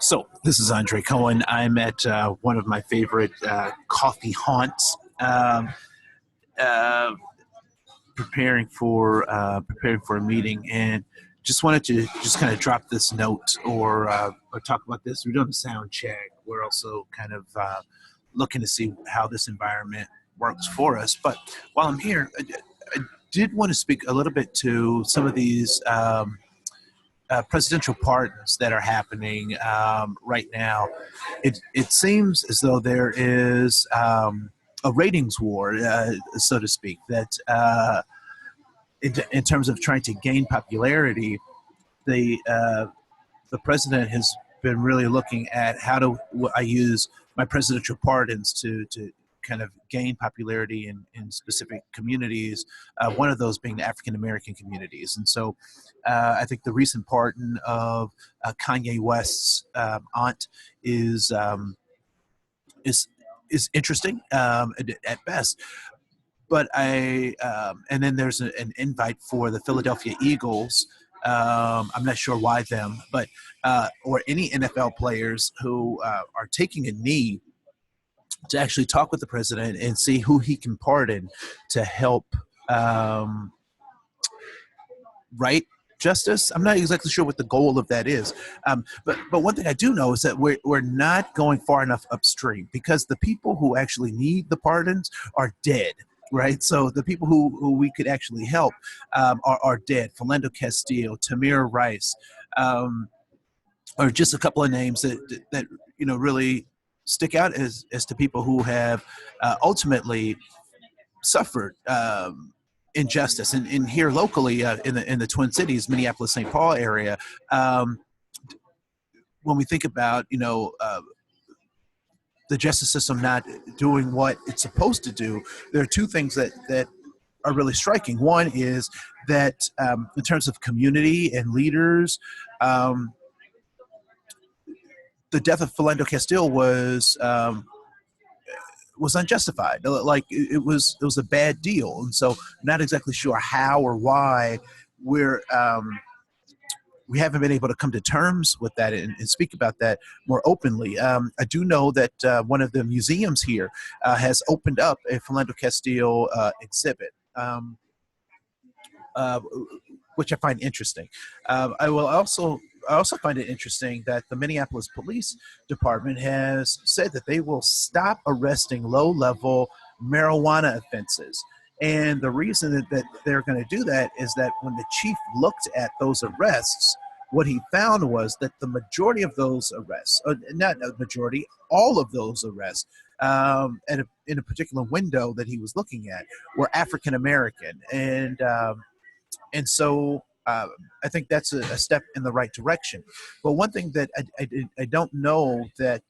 So this is Andre Koen. I'm at one of my favorite coffee haunts, uh, preparing for a meeting, and just wanted to just kind of drop this note or talk about this. We're doing a sound check. We're also kind of looking to see how this environment works for us. But while I'm here, I did want to speak a little bit to some of these. Presidential pardons that are happening right now, it seems as though there is a ratings war, so to speak, that in terms of trying to gain popularity, the uh, the president has been really looking at how do I use my presidential pardons to kind of gain popularity in specific communities. One of those being the African American communities, and so I think the recent pardon of Kanye West's aunt is um, is is interesting at best. But and then there's an invite for the Philadelphia Eagles. I'm not sure why them, but or any NFL players who are taking a knee to actually talk with the president and see who he can pardon to help um, right justice. I'm not exactly sure what the goal of that is, but one thing I do know is that we're not going far enough upstream because the people who actually need the pardons are dead. Right, so the people who we could actually help are dead. Philando Castile, Tamir Rice, are just a couple of names that really stick out as to people who have ultimately suffered injustice. And here locally in the Twin Cities, Minneapolis, St. Paul area, um, when we think about the justice system not doing what it's supposed to do, there are two things that are really striking. One is that in terms of community and leaders, um, the death of Philando Castile was unjustified. Like it was a bad deal, and so not exactly sure how or why we're we haven't been able to come to terms with that and speak about that more openly. I do know that one of the museums here has opened up a Philando Castile exhibit. Uh, which I find interesting. I also find it interesting that the Minneapolis Police Department has said that they will stop arresting low-level marijuana offenses. And the reason that they're going to do that is that when the chief looked at those arrests, what he found was that the majority of those arrests, not a majority, all of those arrests, in a particular window that he was looking at, were African American, and so I think that's a step in the right direction. But one thing that I don't know that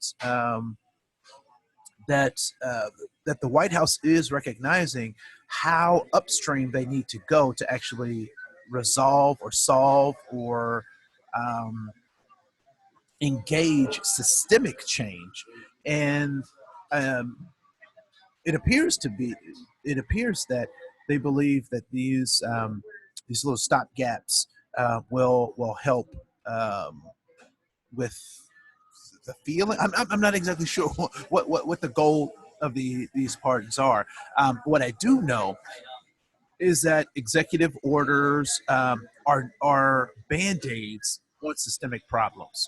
that the White House is recognizing how upstream they need to go to actually resolve or solve or um, engage systemic change, and um, it appears to be it appears that they believe that these little stop gaps will help um, with the feeling. I'm not exactly sure what the goal of these pardons are. What I do know is that executive orders are band-aids on systemic problems.